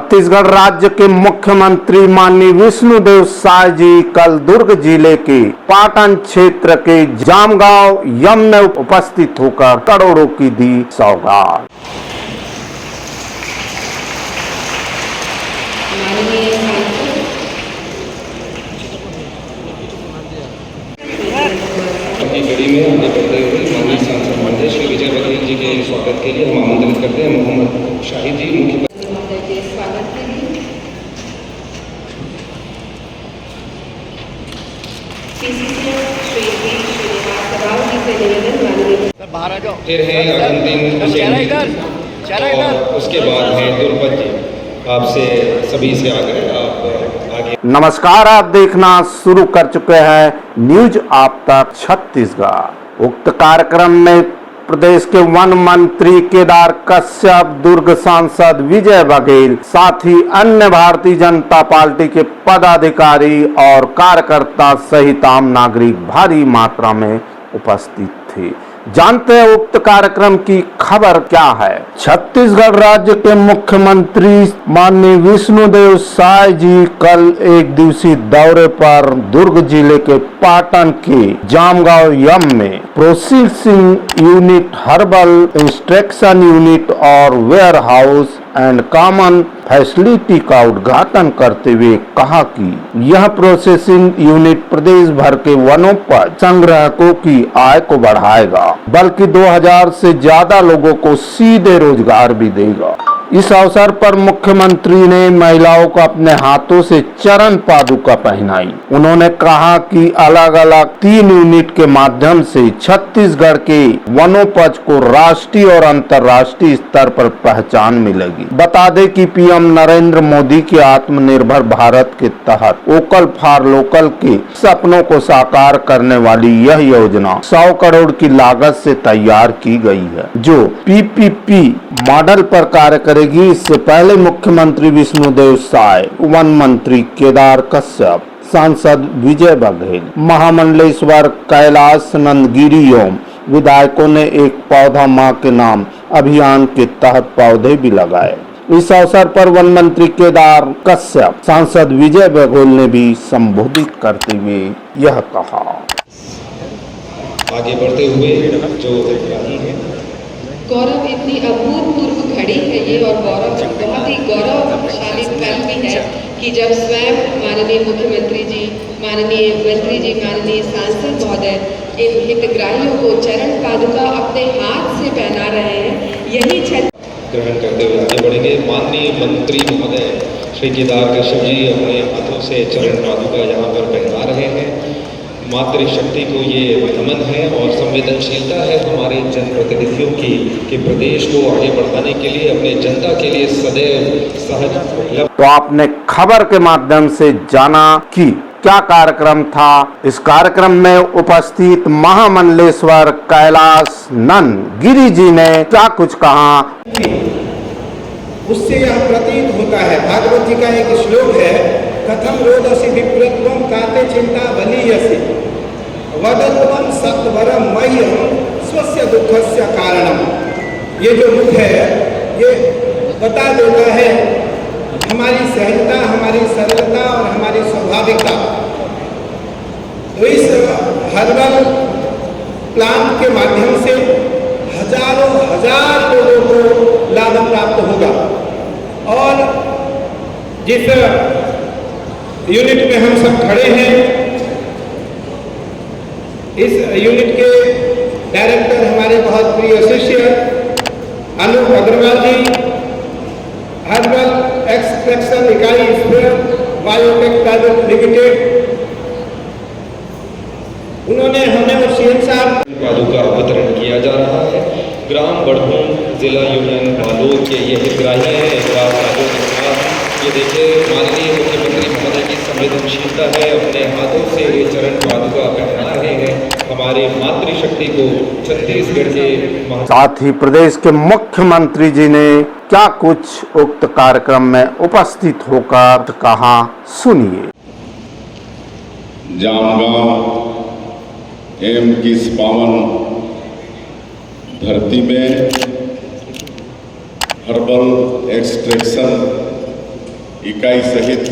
छत्तीसगढ़ राज्य के मुख्यमंत्री माननीय विष्णुदेव साय जी कल दुर्ग जिले के पाटन क्षेत्र के जामगांव यम में उपस्थित होकर करोड़ों की दी सौगात। कड़ी में आगे बढ़ते हुए माननीय सांसद महोदय श्री विजय बघेल जी के स्वागत के लिए हम आमंत्रित करते हैं मोहम्मद शाहिद जी मुख्य के स्वागत के लिए फिर है और उसके बाद है दुर्पद जी। आपसे सभी से आगे नमस्कार, आप देखना शुरू कर चुके हैं न्यूज आप तक छत्तीसगढ़। उक्त कार्यक्रम में प्रदेश के वन मंत्री केदार कश्यप, दुर्ग सांसद विजय बघेल, साथ ही अन्य भारतीय जनता पार्टी के पदाधिकारी और कार्यकर्ता सहित आम नागरिक भारी मात्रा में उपस्थित थे। जानते हैं उक्त कार्यक्रम की खबर क्या है। छत्तीसगढ़ राज्य के मुख्यमंत्री माननीय विष्णुदेव साय जी कल एक दिवसीय दौरे पर दुर्ग जिले के पाटन के जामगांव यम में processing unit, herbal instruction unit और warehouse and common facility का उद्घाटन करते हुए कहा कि यह प्रोसेसिंग यूनिट प्रदेश भर के वनोपज संग्राहकों की आय को बढ़ाएगा, बल्कि 2000 से ज्यादा लोगों को सीधे रोजगार भी देगा। इस अवसर पर मुख्यमंत्री ने महिलाओं को अपने हाथों से चरण पादुका पहनाई। उन्होंने कहा कि अलग अलग 3 यूनिट के माध्यम से छत्तीसगढ़ के वनोपज को राष्ट्रीय और अंतर्राष्ट्रीय स्तर पर पहचान मिलेगी। बता दें कि पीएम नरेंद्र मोदी के आत्मनिर्भर भारत के तहत वोकल फॉर लोकल के सपनों को साकार करने वाली यह योजना 100 करोड़ की लागत से तैयार की गई है, जो पीपीपी मॉडल पर कार्य करेगी। इससे पहले मुख्यमंत्री विष्णुदेव साय, वन मंत्री केदार कश्यप, सांसद विजय बघेल, महामंडलेश्वर कैलाश नंदगिरी एवं विधायकों ने एक पौधा मां के नाम अभियान के तहत पौधे भी लगाए। इस अवसर पर वन मंत्री केदार कश्यप, सांसद विजय बघेल ने भी संबोधित करते हुए यह कहा। आगे बढ़ते हुए जो है गौरव, इतनी अभूतपूर्व घड़ी है ये, और गौरव बहुत ही गौरवशाली पल भी है कि जब स्वयं माननीय मुख्यमंत्री जी, माननीय मंत्री जी, माननीय सांसद महोदय इन हितग्राहियों को चरण पादुका अपने हाथ से पहना रहे हैं। यही ग्रहण करते हुए आगे बढ़ेंगे। माननीय मंत्री महोदय श्री केदार कश्यप जी अपने हाथों से चरण पादुका यहाँ पर पहना रहे हैं। मातृशक्ति को ये नमन है और संवेदनशीलता है हमारे जनप्रतिनिधियों की कि प्रदेश को आगे बढ़ाने के लिए, अपने जनता के लिए सदैव सहज। तो आपने खबर के माध्यम से जाना कि क्या कार्यक्रम था। इस कार्यक्रम में उपस्थित महामंडलेश्वर कैलाश नंदगिरी जी ने क्या कुछ कहा। उससे यह प्रतीत होता है, भागवत जी का एक श्लोक है, कथम रोदसी विप्रत्वम काते चिंता बलीयसी वदत्वम सत्वरम मह्यम स्वस्य दुखस्य कारणम। ये जो मुख है ये बता देता है हमारी सहजता, हमारी सरलता और हमारी स्वाभाविकता। तो इस हर्बल प्लांट के माध्यम से हजारों हजार लोगों को लाभ प्राप्त होगा। और जिस यूनिट में हम सब खड़े हैं, इस यूनिट के डायरेक्टर हमारे बहुत प्रिय शिष्य अनूप अग्रवाल जी, हर्बल एक्सट्रैक्शन इकाई बायोटेक प्राइवेट लिमिटेड, उन्होंने हमें और सीएम साहब पादुका वितरण किया जा रहा है। ग्राम बड़भूम जिला यूनियन बालोद के ये हितग्राही हैं। ये देखिए माननीय मुख्यमंत्री महोदय की संवेदनशीलता है, अपने हाथों से ये चरण पादुका पहना रहे हैं हमारे मातृशक्ति को छत्तीसगढ़ के। साथ ही प्रदेश के मुख्यमंत्री जी ने क्या कुछ उक्त कार्यक्रम में उपस्थित होकर कहा, सुनिए। जामगांव एम की इस पावन धरती में हर्बल एक्सट्रैक्शन इकाई सहित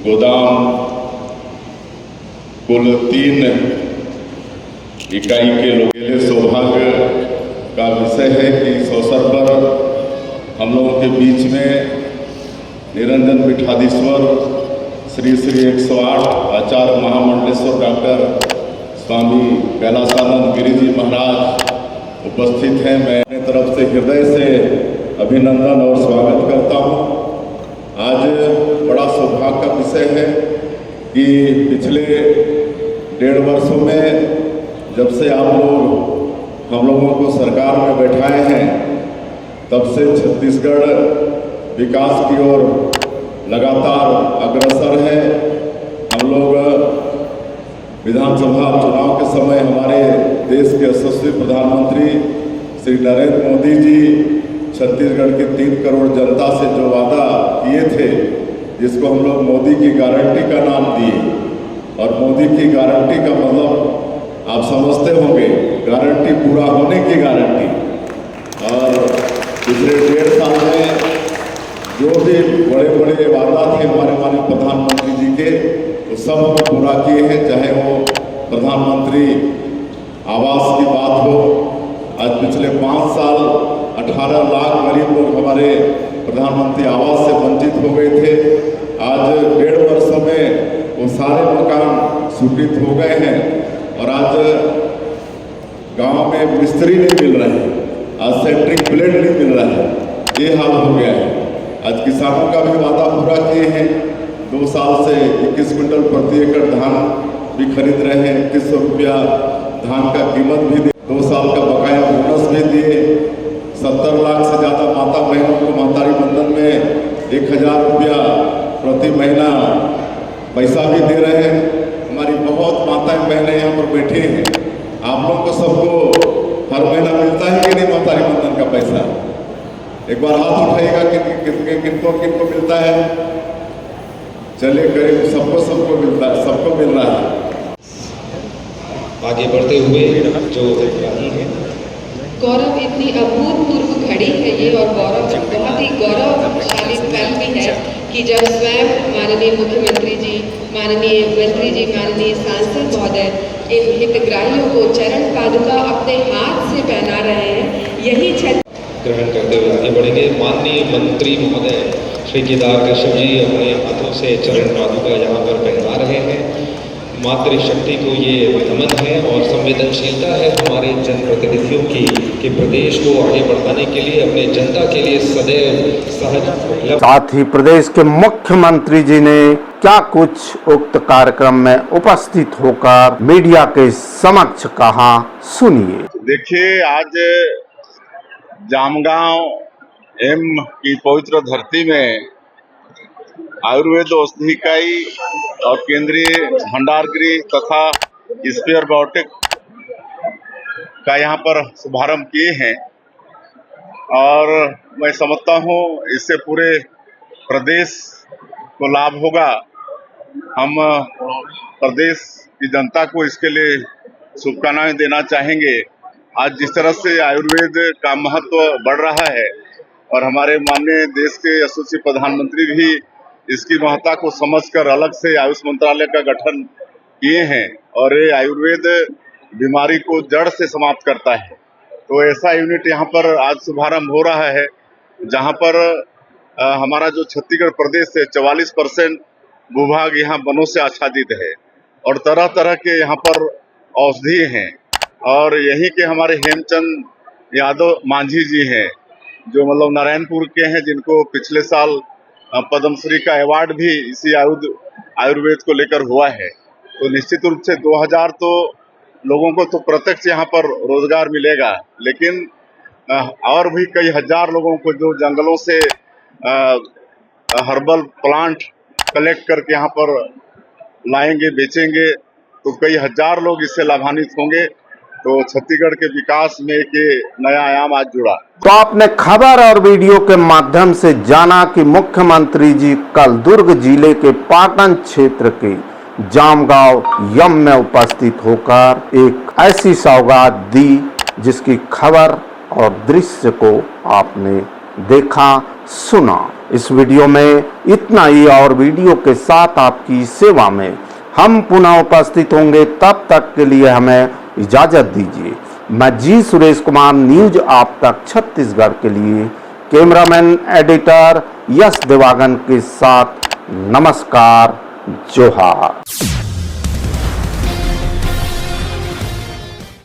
गोदाम कुल 3 इकाई के लोग के लिए सौभाग्य का विषय है कि इस अवसर पर हम लोगों के बीच में निरंजन पीठाधीश्वर श्री 108 आचार्य महामंडलेश्वर डॉक्टर स्वामी कैलासानंद गिरि जी महाराज उपस्थित हैं। मैं अपने तरफ से हृदय से अभिनंदन और स्वागत करता हूं। आज बड़ा सौभाग्य का विषय है कि पिछले 1.5 वर्षों में जब से आप लोग हम लोगों को सरकार में बैठाए हैं, तब से छत्तीसगढ़ विकास की ओर लगातार अग्रसर है। हम लोग विधानसभा चुनाव के समय हमारे देश के यशस्वी प्रधानमंत्री श्री नरेंद्र मोदी जी छत्तीसगढ़ की 3 करोड़ जनता से जो वादा किए थे, जिसको हम लोग मोदी की गारंटी का नाम दिए, और मोदी की गारंटी का मतलब आप समझते होंगे, गारंटी पूरा होने की गारंटी। और पिछले 1.5 साल में जो भी बड़े बड़े वादा थे हमारे माननीय प्रधानमंत्री जी के, वो सब पूरा किए हैं। चाहे वो प्रधानमंत्री आवास की बात हो, आज पिछले 5 साल 18 लाख गरीब लोग हमारे प्रधानमंत्री आवास से वंचित हो गए थे। आज 1.5 वर्षों में वो सारे मकान स्वीकृत हो गए हैं और आज गांव में मिस्त्री नहीं मिल रहे हैं, आज सेंट्रिक ब्लेड नहीं मिल रहा है, ये हाल हो गया है। आज किसानों का भी वादा पूरा किए हैं। 2 साल से 21 क्विंटल प्रति एकड़ धान भी खरीद रहे हैं, 2100 रुपया धान का कीमत भी दिए, 2 साल का बकाया बोनस भी दिए, 70 लाख से ज़्यादा माता बहनों को महतारी बंधन में 1000 रुपया प्रति महीना पैसा भी दे रहे हैं। हमारी बहुत माताएं बहनें यहाँ पर बैठे हैं। आप लोगों को सबको हर महीना मिलता है कि नहीं महतारी बंधन का पैसा? एक बार हाथ उठाइएगा कि किनको मिलता है। चलिए करीब सबको मिलता है, सबको मिल रहा है। आगे बढ़ते हुए जो रानी है, गौरव इतनी अभूतपूर्व घड़ी है ये, और गौरव बहुत ही गौरवशाली पल भी है कि जब स्वयं माननीय मुख्यमंत्री जी, माननीय मंत्री जी, माननीय सांसद महोदय इन हितग्राहियों को चरण पादुका अपने हाथ से पहना रहे हैं। यही ग्रहण करते हुए आगे बढ़ेंगे। माननीय मंत्री महोदय श्री केदार कश्यप जी अपने हाथों से चरण पादुका यहाँ पर पहना रहे हैं। मातृशक्ति को ये नमन है और संवेदनशीलता है हमारे जनप्रतिनिधियों की कि प्रदेश को आगे बढ़ाने के लिए, अपने जनता के लिए सदैव सहज। साथ ही प्रदेश के मुख्यमंत्री जी ने क्या कुछ उक्त कार्यक्रम में उपस्थित होकर मीडिया के समक्ष कहा, सुनिए। देखिए, आज जामगांव एम की पवित्र धरती में आयुर्वेद औषधि इकाई और केंद्रीय भंडारगृह तथा स्पेयर बायोटेक का यहाँ पर शुभारंभ किए हैं, और मैं समझता हूँ इससे पूरे प्रदेश को लाभ होगा। हम प्रदेश की जनता को इसके लिए शुभकामनाएं देना चाहेंगे। आज जिस तरह से आयुर्वेद का महत्व बढ़ रहा है और हमारे माननीय देश के यशस्वी प्रधानमंत्री भी इसकी महत्ता को समझकर अलग से आयुष मंत्रालय का गठन किए हैं, और ये आयुर्वेद बीमारी को जड़ से समाप्त करता है। तो ऐसा यूनिट यहाँ पर आज शुभारंभ हो रहा है, जहाँ पर हमारा जो छत्तीसगढ़ प्रदेश है 44% भूभाग यहाँ वनों से आच्छादित है और तरह तरह के यहाँ पर औषधि हैं। और यहीं के हमारे हेमचंद यादव मांझी जी हैं, जो मतलब नारायणपुर के हैं, जिनको पिछले साल पद्मश्री का अवार्ड भी इसी आयुर्वेद को लेकर हुआ है। तो निश्चित रूप से 2000 तो लोगों को तो प्रत्यक्ष यहाँ पर रोजगार मिलेगा, लेकिन और भी कई हजार लोगों को जो जंगलों से हर्बल प्लांट कलेक्ट करके यहाँ पर लाएंगे, बेचेंगे, तो कई हजार लोग इससे लाभान्वित होंगे। तो छत्तीसगढ़ के विकास में एक नया आयाम आज जुड़ा। तो आपने खबर और वीडियो के माध्यम से जाना कि मुख्यमंत्री जी कल दुर्ग जिले के पाटन क्षेत्र के जामगांव यम में उपस्थित होकर एक ऐसी सौगात दी जिसकी खबर और दृश्य को आपने देखा, सुना। इस वीडियो में इतना ही, और वीडियो के साथ आपकी सेवा में हम पुनः उपस्थित होंगे। तब तक के लिए हमें इजाजत दीजिए। मैं जी सुरेश कुमार, न्यूज आप तक छत्तीसगढ़ के लिए कैमरामैन एडिटर यश देवागन के साथ नमस्कार, जोहार।